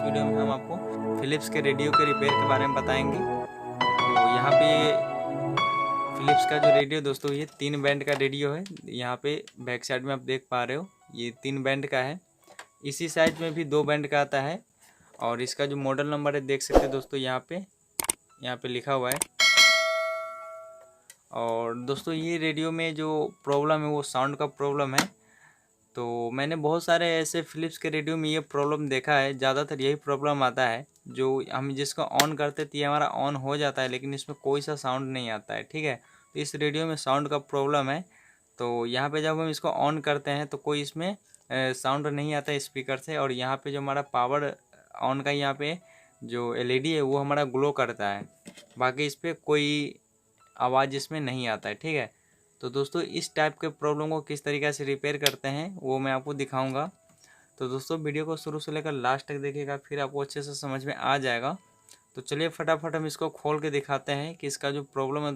Video में हम आपको फिलिप्स के रेडियो के रिपेयर के बारे में बताएंगे। तो यहाँ पे फिलिप्स का जो रेडियो दोस्तों ये 3 बैंड का रेडियो है। यहाँ पे बैक साइड में आप देख पा रहे हो ये 3 बैंड का है। इसी साइज में भी 2 बैंड का आता है और इसका जो मॉडल नंबर है देख सकते हैं दोस्तों यहाँ पे लिखा हुआ है। और दोस्तों ये रेडियो में जो प्रॉब्लम है वो साउंड का प्रॉब्लम है। तो मैंने बहुत सारे ऐसे फिलिप्स के रेडियो में ये प्रॉब्लम देखा है, ज़्यादातर यही प्रॉब्लम आता है। जो हम जिसको ऑन करते तो ये हमारा ऑन हो जाता है लेकिन इसमें कोई सा साउंड नहीं आता है, ठीक है। तो इस रेडियो में साउंड का प्रॉब्लम है। तो यहाँ पे जब हम इसको ऑन करते हैं तो कोई इसमें साउंड नहीं आता है स्पीकर से। और यहाँ पे जो हमारा पावर ऑन का यहाँ पे जो एलईडी है वो हमारा ग्लो करता है, बाकी इस पर कोई आवाज़ इसमें नहीं आता है, ठीक है। तो दोस्तों इस टाइप के प्रॉब्लम को किस तरीके से रिपेयर करते हैं वो मैं आपको दिखाऊंगा। तो दोस्तों वीडियो को शुरू से लेकर लास्ट तक देखिएगा, फिर आपको अच्छे से समझ में आ जाएगा। तो चलिए फटाफट हम इसको खोल के दिखाते हैं कि इसका जो प्रॉब्लम है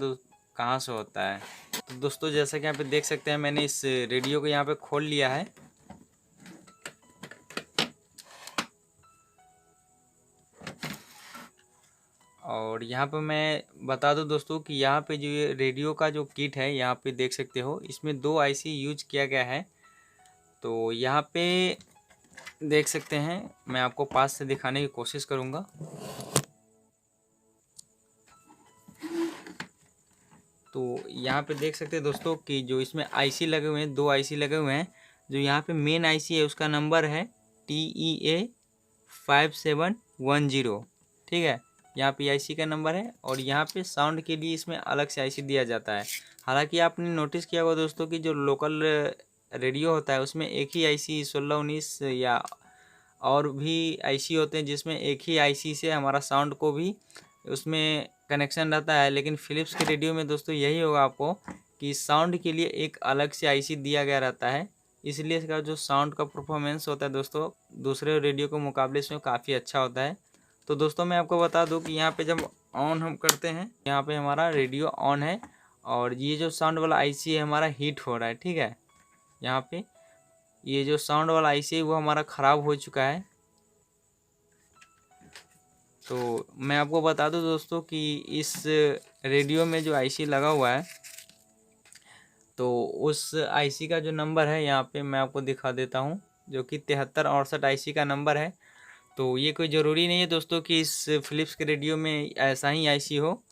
कहाँ से होता है। तो दोस्तों जैसा कि यहाँ पे देख सकते हैं मैंने इस रेडियो को यहाँ पे खोल लिया है। और यहाँ पे मैं बता दूं दोस्तों कि यहाँ पे जो ये रेडियो का जो किट है यहाँ पे देख सकते हो इसमें 2 आईसी यूज किया गया है। तो यहाँ पे देख सकते हैं, मैं आपको पास से दिखाने की कोशिश करूँगा। तो यहाँ पे देख सकते हैं दोस्तों कि जो इसमें आईसी लगे हुए हैं 2 आईसी लगे हुए हैं। जो यहाँ पे मेन आईसी है उसका नंबर है TEA5710, ठीक है। यहाँ पे आईसी का नंबर है और यहाँ पे साउंड के लिए इसमें अलग से आईसी दिया जाता है। हालांकि आपने नोटिस किया होगा दोस्तों कि जो लोकल रेडियो होता है उसमें एक ही आईसी 1619 या और भी आईसी होते हैं जिसमें एक ही आईसी से हमारा साउंड को भी उसमें कनेक्शन रहता है। लेकिन फिलिप्स के रेडियो में दोस्तों यही होगा आपको कि साउंड के लिए एक अलग से आईसी दिया गया रहता है, इसलिए इसका जो साउंड का परफॉर्मेंस होता है दोस्तों दूसरे रेडियो के मुकाबले इसमें काफ़ी अच्छा होता है। तो दोस्तों मैं आपको बता दूं कि यहाँ पे जब ऑन हम करते हैं यहाँ पे हमारा रेडियो ऑन है और ये जो साउंड वाला आईसी है हमारा हीट हो रहा है, ठीक है। यहाँ पे ये जो साउंड वाला आईसी है वो हमारा ख़राब हो चुका है। तो मैं आपको बता दूं दोस्तों कि इस रेडियो में जो आईसी लगा हुआ है तो उस आईसी का जो नंबर है यहाँ पे मैं आपको दिखा देता हूँ, जो कि 7368 आईसी का नंबर है। तो ये कोई ज़रूरी नहीं है दोस्तों कि इस फिलिप्स के रेडियो में ऐसा ही आईसी हो।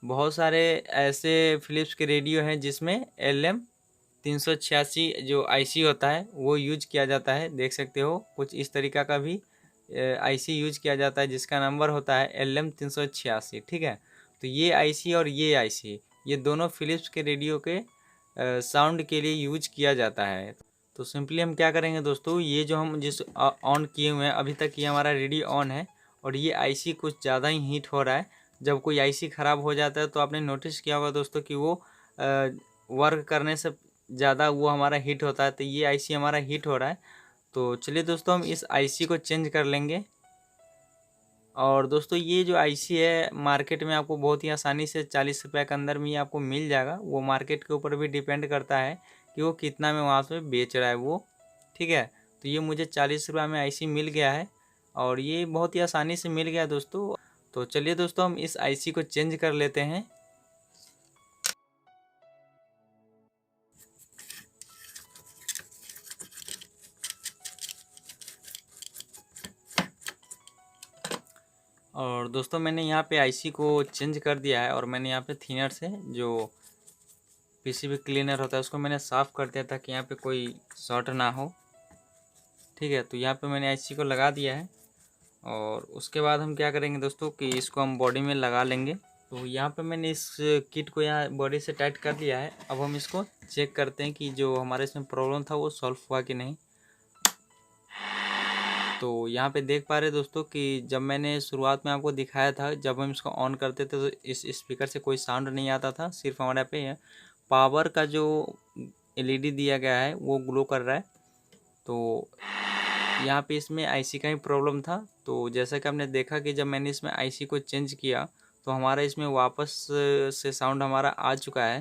बहुत सारे ऐसे फिलिप्स के रेडियो हैं जिसमें LM386 जो आईसी होता है वो यूज किया जाता है। देख सकते हो कुछ इस तरीका का भी आईसी यूज किया जाता है जिसका नंबर होता है LM386, ठीक है। तो ये आईसी और ये आईसी ये दोनों फिलिप्स के रेडियो के साउंड के लिए यूज किया जाता है। तो सिंपली हम क्या करेंगे दोस्तों, ये जो हम जिस ऑन किए हुए हैं अभी तक ये हमारा रेडियो ऑन है और ये आईसी कुछ ज़्यादा ही हीट हो रहा है। जब कोई आईसी ख़राब हो जाता है तो आपने नोटिस किया होगा दोस्तों कि वो वर्क करने से ज़्यादा वो हमारा हीट होता है। तो ये आईसी हमारा हीट हो रहा है। तो चलिए दोस्तों हम इस आईसी को चेंज कर लेंगे। और दोस्तों ये जो आईसी है मार्केट में आपको बहुत ही आसानी से 40 रुपये के अंदर में ही आपको मिल जाएगा। वो मार्केट के ऊपर भी डिपेंड करता है कि वो कितना में वहाँ से बेच रहा है वो, ठीक है। तो ये मुझे 40 रुपये में आईसी मिल गया है और ये बहुत ही आसानी से मिल गया दोस्तों। तो चलिए दोस्तों हम इस आईसी को चेंज कर लेते हैं। और दोस्तों मैंने यहाँ पे आईसी को चेंज कर दिया है और मैंने यहाँ पे थिनर से जो पीसीबी क्लीनर होता है उसको मैंने साफ़ कर दिया ताकि यहाँ पे कोई शॉर्ट ना हो, ठीक है। तो यहाँ पे मैंने आईसी को लगा दिया है और उसके बाद हम क्या करेंगे दोस्तों कि इसको हम बॉडी में लगा लेंगे। तो यहाँ पे मैंने इस किट को यहाँ बॉडी से टाइट कर लिया है। अब हम इसको चेक करते हैं कि जो हमारे इसमें प्रॉब्लम था वो सॉल्व हुआ कि नहीं। तो यहाँ पे देख पा रहे दोस्तों कि जब मैंने शुरुआत में आपको दिखाया था जब हम इसको ऑन करते थे तो इस स्पीकर से कोई साउंड नहीं आता था, सिर्फ हमारे पे पावर का जो एलईडी दिया गया है वो ग्लो कर रहा है। तो यहाँ पे इसमें आईसी का ही प्रॉब्लम था। तो जैसा कि आपने देखा कि जब मैंने इसमें आईसी को चेंज किया तो हमारा इसमें वापस से साउंड हमारा आ चुका है।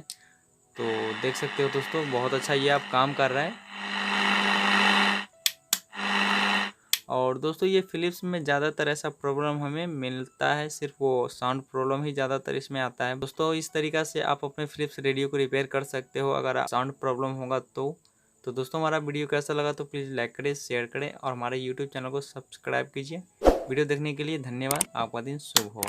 तो देख सकते हो दोस्तों बहुत अच्छा ये आप काम कर रहा है। और दोस्तों ये फ़िलिप्स में ज़्यादातर ऐसा प्रॉब्लम हमें मिलता है, सिर्फ वो साउंड प्रॉब्लम ही ज़्यादातर इसमें आता है। दोस्तों इस तरीक़ा से आप अपने फ़िलिप्स रेडियो को रिपेयर कर सकते हो अगर साउंड प्रॉब्लम होगा तो दोस्तों हमारा वीडियो कैसा लगा तो प्लीज़ लाइक करें, शेयर करें और हमारे यूट्यूब चैनल को सब्सक्राइब कीजिए। वीडियो देखने के लिए धन्यवाद। आपका दिन शुभ हो।